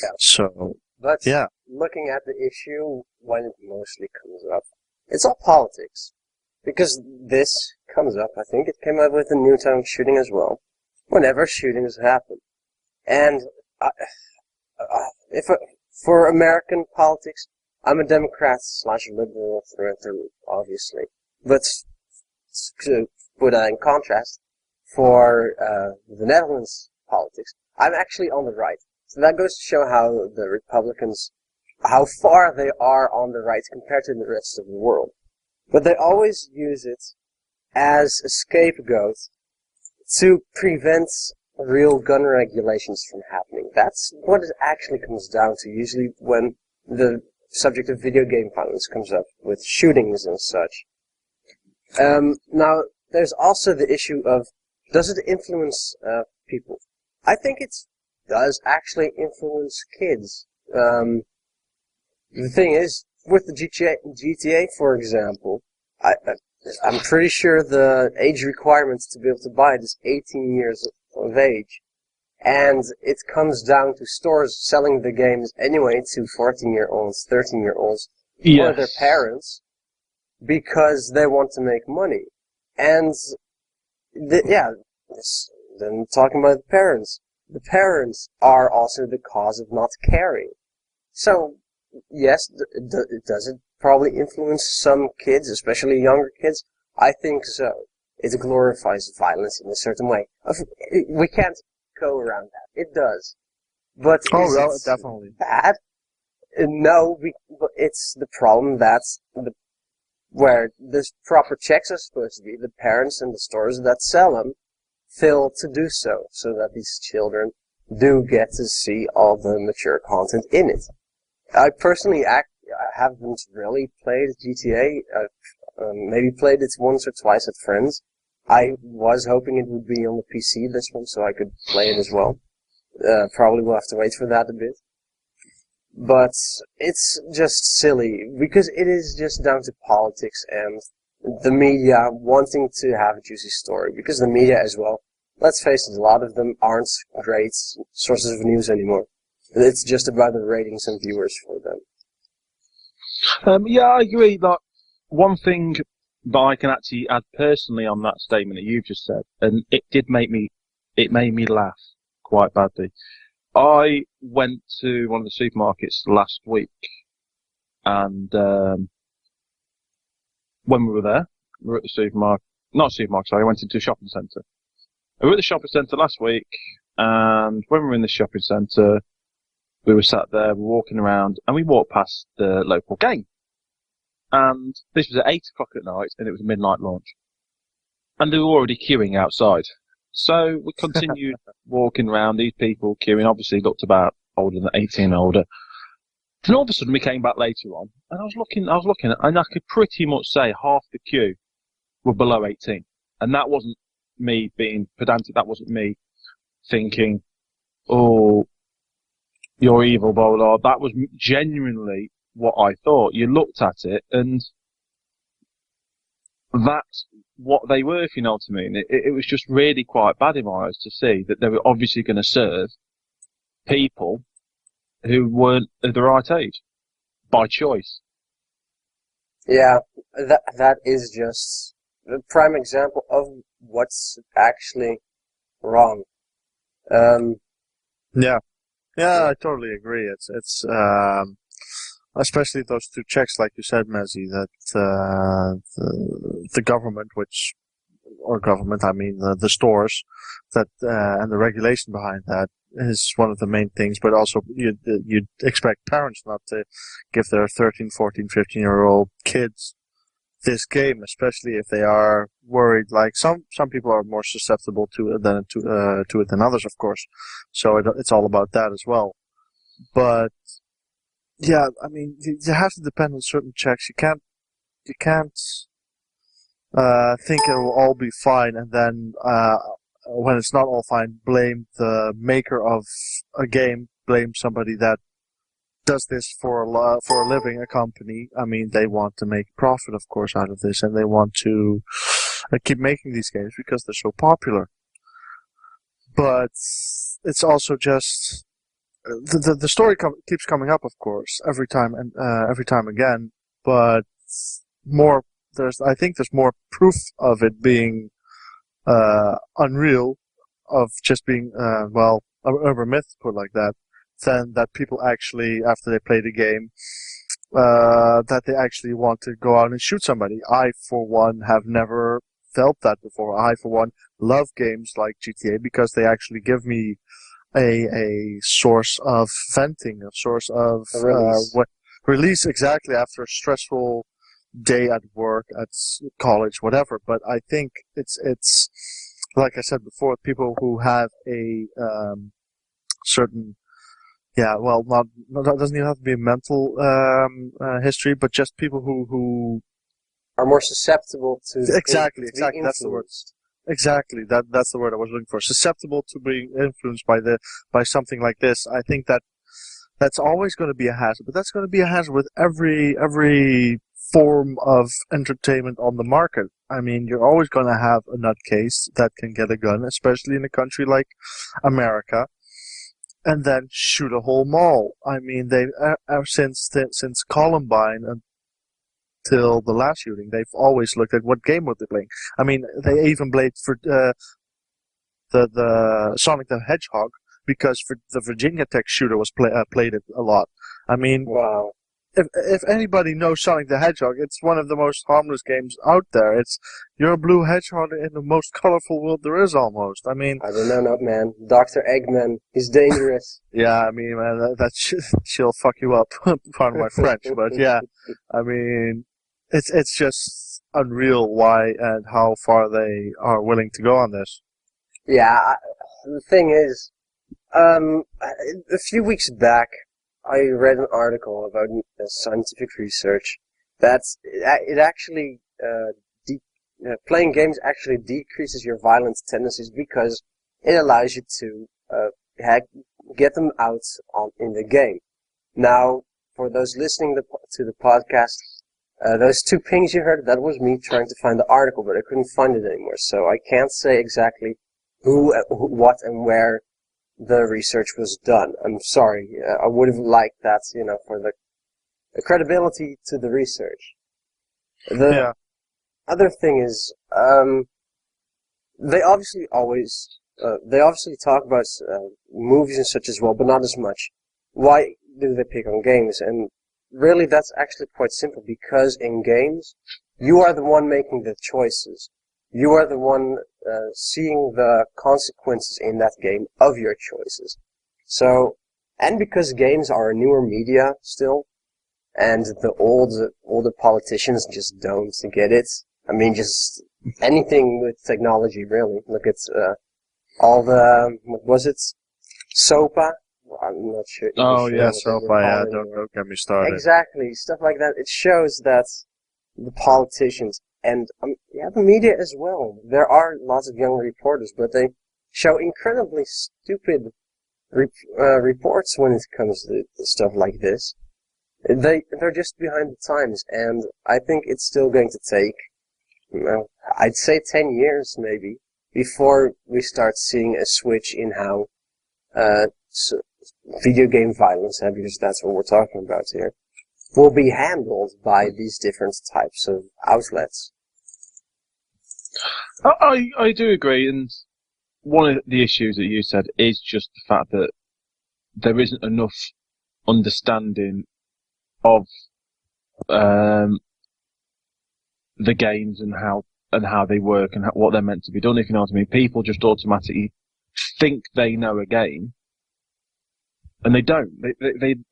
Yeah. So, But yeah. looking at the issue when it mostly comes up, it's all politics. Because this comes up, I think it came up with the Newtown shooting as well, whenever shootings happen. And for American politics, I'm a Democrat/liberal through and through, obviously. But to put that in contrast, for the Netherlands politics, I'm actually on the right. So that goes to show how the Republicans, how far they are on the right compared to the rest of the world. But they always use it as a scapegoat to prevent real gun regulations from happening. That's what it actually comes down to, usually when the subject of video game violence comes up, with shootings and such. Now, there's also the issue of, does it influence people? I think it does actually influence kids. The thing is, with the GTA, for example, I'm pretty sure the age requirements to be able to buy it is 18 years of age. And it comes down to stores selling the games anyway to 14-year-olds, 13-year-olds, or their parents, because they want to make money. And, then talking about the parents are also the cause of not caring. So, yes, does it probably influence some kids, especially younger kids? I think so. It glorifies violence in a certain way. We can't go around that. It does. But is it definitely bad? No, but it's the problem that's where the proper checks are supposed to be. The parents and the stores that sell them fail to do so that these children do get to see all the mature content in it. I personally haven't really played GTA. I've maybe played it once or twice at friends. I was hoping it would be on the PC, this one, so I could play it as well. Probably will have to wait for that a bit. But it's just silly, because it is just down to politics and the media wanting to have a juicy story. Because the media as well, let's face it, a lot of them aren't great sources of news anymore. It's just about the ratings and viewers for them. Yeah, I agree. Like, one thing that I can actually add personally on that statement that you've just said, and it made me laugh quite badly. I went to one of the supermarkets last week, and when we were there, we were at the supermarket. Not supermarket, sorry. I went into a shopping centre. We were at the shopping centre last week, and when we were in the shopping centre, we were sat there, we were walking around, and we walked past the local game. And this was at 8 o'clock at night, and it was a midnight launch. And they were already queuing outside. So we continued walking around, these people queuing, obviously looked about older than 18 and older. Then all of a sudden we came back later on, and I was looking, and I could pretty much say half the queue were below 18. And that wasn't me being pedantic, that wasn't me thinking, oh, you're evil, blah, blah, blah. That was genuinely what I thought. You looked at it, and that's what they were, if you know what I mean. It was just really quite bad in my eyes to see that they were obviously going to serve people who weren't of the right age, by choice. Yeah, that is just the prime example of what's actually wrong. Yeah, I totally agree. It's especially those two checks, like you said, Mezzi, that the government, I mean the stores, that and the regulation behind that is one of the main things. But also, you'd expect parents not to give their 13, 14, 15-year-old kids this game, especially if they are worried. Like some people are more susceptible to it than others, of course. So it's all about that as well. But yeah, I mean, you have to depend on certain checks. You can't think it will all be fine, and then when it's not all fine, blame the maker of a game, blame somebody that does this for a living, a company. I mean, they want to make profit, of course, out of this, and they want to keep making these games because they're so popular. But it's also just the story keeps coming up, of course, every time again. But I think there's more proof of it being unreal, of just being a urban myth, to put it like that, than that people actually, after they play the game, that they actually want to go out and shoot somebody. I, for one, have never felt that before. I, for one, love games like GTA because they actually give me a source of venting, a source of release exactly after a stressful day at work, at college, whatever. But I think it's like I said before, people who have a certain not doesn't even have to be a mental history, but just people who are more susceptible to exactly being that's the word. influenced. Exactly, that's the word I was looking for. Susceptible to being influenced by something like this. I think that's always going to be a hazard, but that's going to be a hazard with every form of entertainment on the market. I mean, you're always going to have a nutcase that can get a gun, especially in a country like America, and then shoot a whole mall. I mean, they since Columbine until the last shooting, they've always looked at what game were they playing. I mean, they even played for the Sonic the Hedgehog because the Virginia Tech shooter was played it a lot. I mean, wow. If anybody knows Sonic the Hedgehog, it's one of the most harmless games out there. You're a blue hedgehog in the most colorful world there is, almost. I mean, I don't know, man. Dr. Eggman, he's dangerous. Yeah, I mean, man, she'll fuck you up. Pardon my French, but yeah, I mean, it's just unreal why and how far they are willing to go on this. Yeah, the thing is, a few weeks back, I read an article about scientific research that it actually playing games actually decreases your violent tendencies because it allows you to get them out in the game. Now, for those listening to the podcast, those two pings you heard, that was me trying to find the article, but I couldn't find it anymore, so I can't say exactly who what, and where the research was done. I'm sorry. I would have liked that, for the credibility to the research. The other thing is, they obviously talk about movies and such as well, but not as much. Why do they pick on games? And really, that's actually quite simple, because in games, you are the one making the choices. You are the one seeing the consequences in that game of your choices. So, and because games are a newer media still, and the older politicians just don't get it. I mean, just anything with technology, really. Look at all the, what was it? SOPA? I'm not sure. Oh, yeah, SOPA, yeah, don't get me started. Exactly, stuff like that. It shows that the politicians and the media as well. There are lots of young reporters, but they show incredibly stupid reports when it comes to stuff like this. They're just behind the times, and I think it's still going to take, I'd say 10 years maybe, before we start seeing a switch in how video game violence, because that's what we're talking about here, will be handled by these different types of outlets. I do agree, and one of the issues that you said is just the fact that there isn't enough understanding of the games and how they work and what they're meant to be done, if you know what I mean. People just automatically think they know a game, and they don't.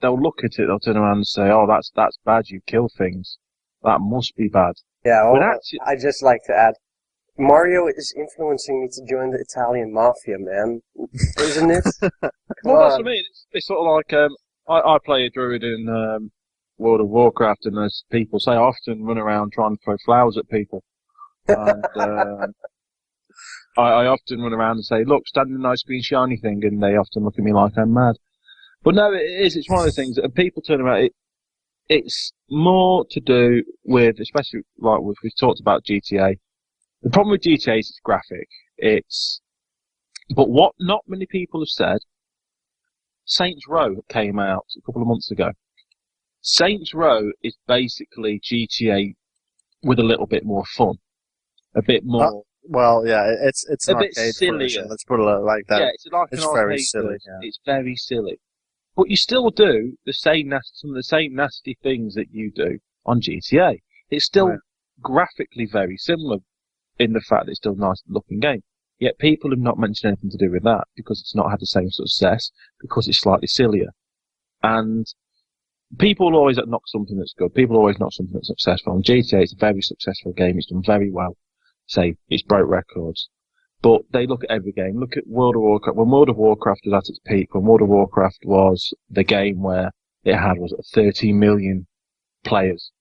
They'll look at it, they'll turn around and say, "Oh, that's bad. You kill things. That must be bad." Yeah, But well, actually, I just like to add, Mario is influencing me to join the Italian mafia, man. Isn't it? Come well, that's what I on. mean. It's sort of like I play a druid in World of Warcraft, and as people say, I often run around trying to throw flowers at people. And I often run around and say, "Look, stand in a nice green shiny thing," and they often look at me like I'm mad. But no, it is. It's one of those things that people turn around. It's more to do with, especially like we've talked about GTA. The problem with GTA is it's graphic. But what not many people have said. Saints Row came out a couple of months ago. Saints Row is basically GTA with a little bit more fun, a bit more, Well, yeah, it's a an bit arcade sillier. version. Let's put it like that. Yeah, it's like It's an very arcade silly. version. Yeah. It's very silly. But you still do some of the same nasty things that you do on GTA. It's still Right. graphically very similar in the fact that it's still a nice looking game. Yet people have not mentioned anything to do with that because it's not had the same success, because it's slightly sillier. And people always knock something that's good. People always knock something that's successful. And GTA is a very successful game. It's done very well. Say, it's broke records. But they look at every game. Look at World of Warcraft. When World of Warcraft was at its peak, when World of Warcraft was the game where it had, was it 30 million players.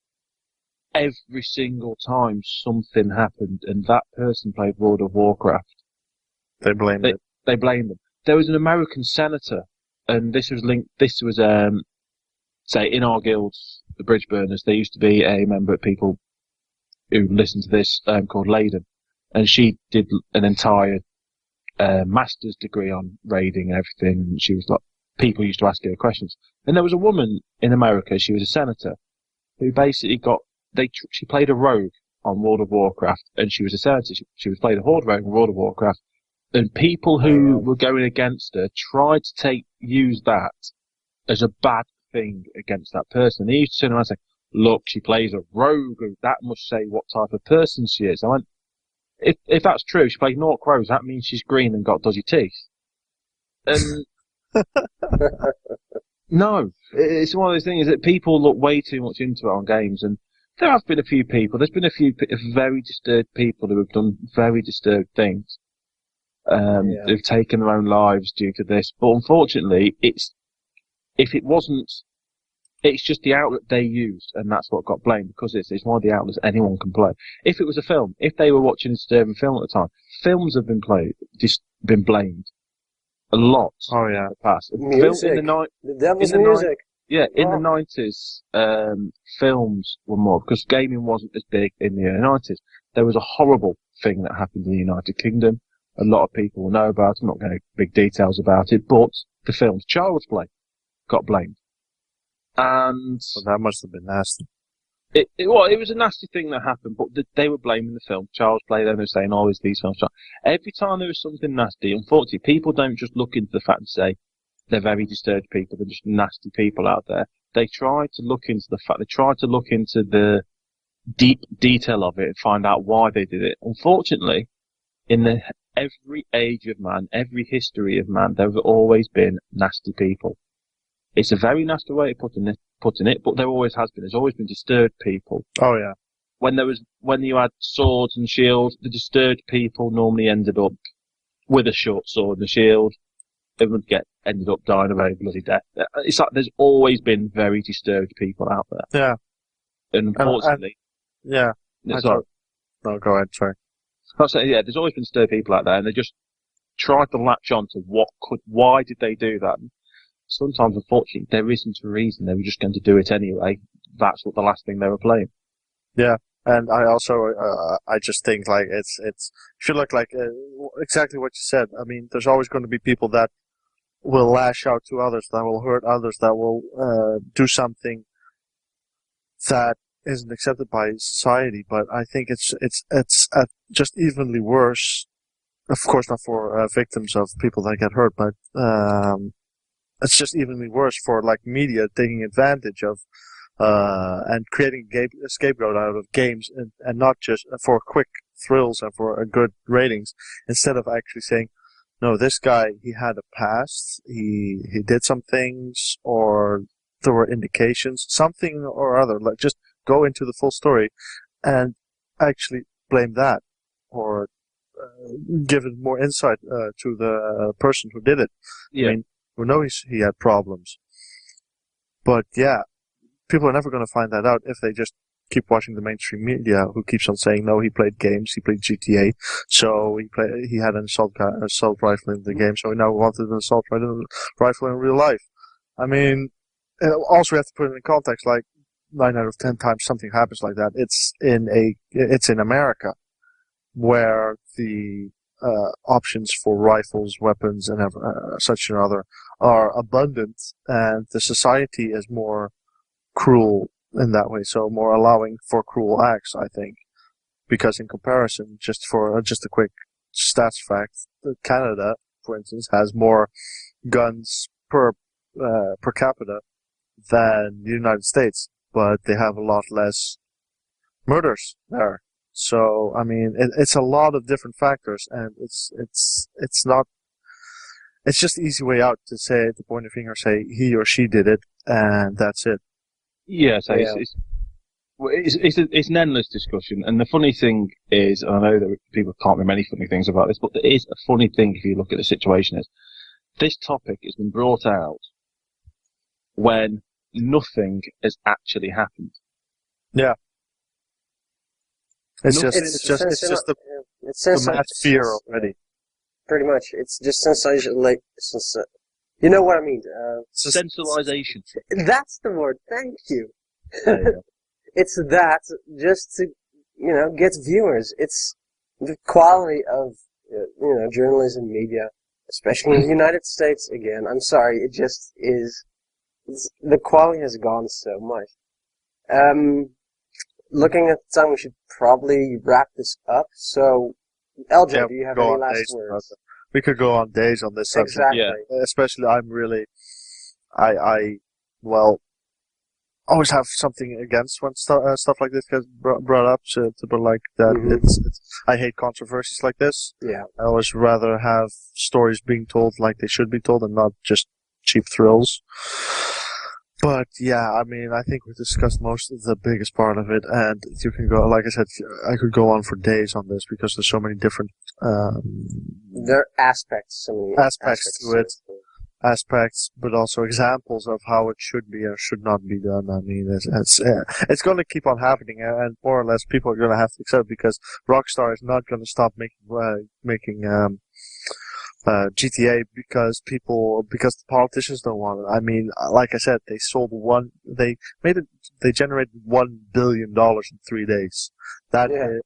Every single time something happened and that person played World of Warcraft, They blamed it. they blamed them. There was an American senator, and this was say, in our guilds, the Bridge Burners, there used to be a member of people who listened to this called Layden, and she did an entire master's degree on raiding and everything. And she was like, people used to ask her questions. And there was a woman in America, she was a senator, who basically she played a rogue on World of Warcraft, and she was a senator. She was played a horde rogue on World of Warcraft, and people who were going against her tried to use that as a bad thing against that person. They used to turn around and say, "Look, she plays a rogue. That must say what type of person she is." I went, if that's true, she plays Naught Crows. That means she's green and got dodgy teeth. And no, it's one of those things that people look way too much into it on games. And there have been a few people. There's been a few very disturbed people who have done very disturbed things. Who've taken their own lives due to this. But unfortunately, it's just the outlet they used, and that's what got blamed, because it's one of the outlets anyone can play. If it was a film, if they were watching a disturbing film at the time, films have been blamed a lot. Oh yeah. In the past. Music. The devil's music. In the 90s, films were more, because gaming wasn't as big in the early 90s. There was a horrible thing that happened in the United Kingdom. A lot of people will know about it. I'm not going to big details about it, but the film's Child's Play got blamed. And Well, that must have been nasty. it was a nasty thing that happened, but they were blaming the film Child's Play. Then they were saying, "Oh, is these films?" Every time there was something nasty, unfortunately, people don't just look into the fact and say they're very disturbed people. They're just nasty people out there. They try to look into the fact. They try to look into the deep detail of it and find out why they did it. Unfortunately, in every age of man, every history of man, there have always been nasty people. It's a very nasty way of putting it, but there always has been. There's always been disturbed people. Oh yeah. When you had swords and shields, the disturbed people normally ended up with a short sword and a shield. They would ended up dying a very bloody death. It's like there's always been very disturbed people out there. Yeah. And unfortunately, Yeah. sorry. No, go ahead. Sorry. Yeah, there's always been disturbed people out there, and they just try to latch on to why did they do that? Sometimes, unfortunately, there isn't a reason. They were just going to do it anyway. That's what the last thing they were playing. Yeah, and I also I just think like it's if you look like exactly what you said. I mean, there's always going to be people that will lash out to others, that will hurt others, that will do something that isn't accepted by society. But I think it's just evenly worse. Of course, not for victims of people that get hurt, but it's just evenly worse for like media taking advantage of and creating a scapegoat out of games, and not just for quick thrills and for good ratings, instead of actually saying, no, this guy, he had a past, he did some things, or there were indications, something or other. Like, just go into the full story and actually blame that or give it more insight to the person who did it. Yeah. I mean, we know he had problems, but yeah, people are never going to find that out if they just keep watching the mainstream media, who keeps on saying no, he played games, he played GTA, so he had an assault rifle in the game, so he now wanted an assault rifle in real life. I mean, also we have to put it in context. Like 9 out of 10 times something happens like that, it's in America, where the options for rifles, weapons, and such and other are abundant, and the society is more cruel in that way, so more allowing for cruel acts, I think. Because in comparison, just a quick stats fact, Canada, for instance, has more guns per capita than the United States, but they have a lot less murders there. So I mean, it's a lot of different factors, and it's not. It's just the easy way out to say, to point a finger, say he or she did it, and that's it. Yeah, so it's an endless discussion, and the funny thing is, and I know that people can't remember many funny things about this, but there is a funny thing if you look at the situation is, this topic has been brought out when nothing has actually happened. Yeah. It's No, just the mad fear already. Pretty much, it's just sensation. Like, you know what I mean? Sensationalization. That's the word. Thank you. There you go. It's that just to get viewers. It's the quality of journalism, media, especially in the United States. Again, I'm sorry, it just is. The quality has gone so much. Looking at the time, we should probably wrap this up. So, LJ, do you have any last words? We could go on days on this subject. Exactly. Yeah. Especially, I always have something against when stuff like this gets brought up. To be like that, Mm-hmm. I hate controversies like this. Yeah. I always rather have stories being told like they should be told, and not just cheap thrills. But yeah, I mean, I think we discussed most of the biggest part of it, and you can go, like I said, I could go on for days on this because there's so many different There are aspects, so many aspects to it, but also examples of how it should be or should not be done. I mean, it's going to keep on happening, and more or less people are going to have to accept, because Rockstar is not going to stop making GTA because the politicians don't want it. I mean, like I said, they generated $1 billion in 3 days. It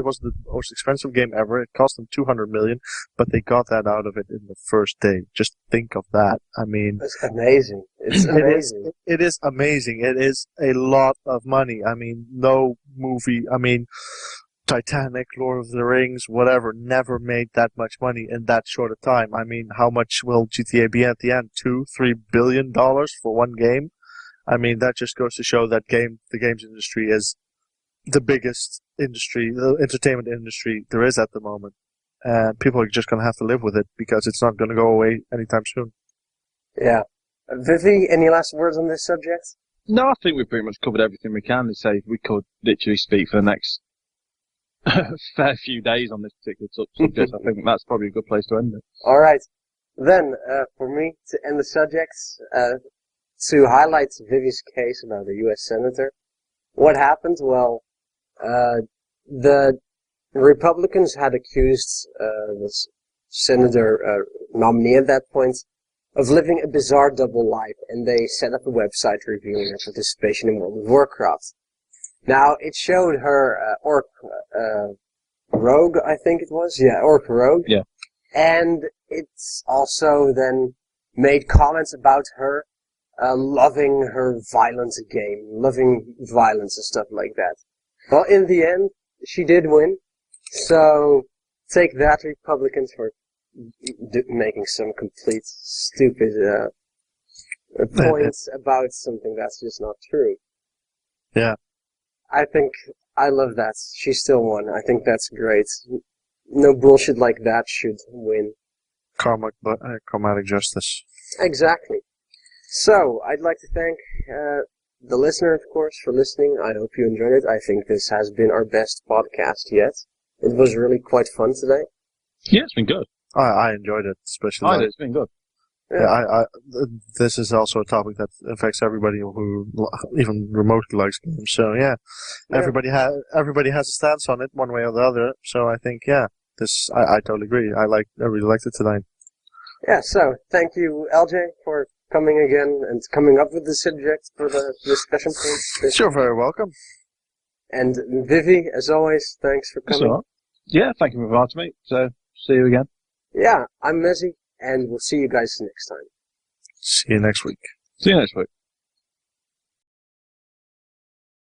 was the most expensive game ever. It cost them $200 million, but they got that out of it in the first day. Just think of that. I mean, it's amazing. It's amazing. It is amazing. It is a lot of money. I mean, no movie. I mean, Titanic, Lord of the Rings, whatever, never made that much money in that short a time. I mean, how much will GTA be at the end? $2-3 billion for one game? I mean, that just goes to show that the games industry is the biggest industry, the entertainment industry there is at the moment. And people are just going to have to live with it because it's not going to go away anytime soon. Yeah. Vivi, any last words on this subject? No, I think we've pretty much covered everything we can. To say we could literally speak for the next fair few days on this particular subject. I think that's probably a good place to end it. All right. Then, for me, to end the subject, to highlight Vivi's case about the U.S. Senator, what happened? Well, the Republicans had accused this Senator nominee at that point of living a bizarre double life, and they set up a website revealing her participation in World of Warcraft. Now, it showed her Orc Rogue, I think it was. Yeah, Orc Rogue. Yeah. And it's also then made comments about her loving her violence game, loving violence and stuff like that. Well, in the end, she did win. So, take that, Republicans, for making some complete stupid points about something that's just not true. Yeah. I love that. She still won. I think that's great. No bullshit like that should win. Karmatic justice. Exactly. So, I'd like to thank the listener, of course, for listening. I hope you enjoyed it. I think this has been our best podcast yet. It was really quite fun today. Yeah, it's been good. I enjoyed it, especially. I did. It's been good. Yeah, this is also a topic that affects everybody who even remotely likes games. So yeah. everybody has a stance on it one way or the other. So I think I totally agree. I really liked it tonight. Yeah. So thank you, LJ, for coming again and coming up with the subject for the discussion points. You're very welcome. And Vivi, as always, thanks for coming. Right. Yeah, thank you for inviting me. So see you again. Yeah, I'm Mezzy, and we'll see you guys next time. See you next week. See you next week.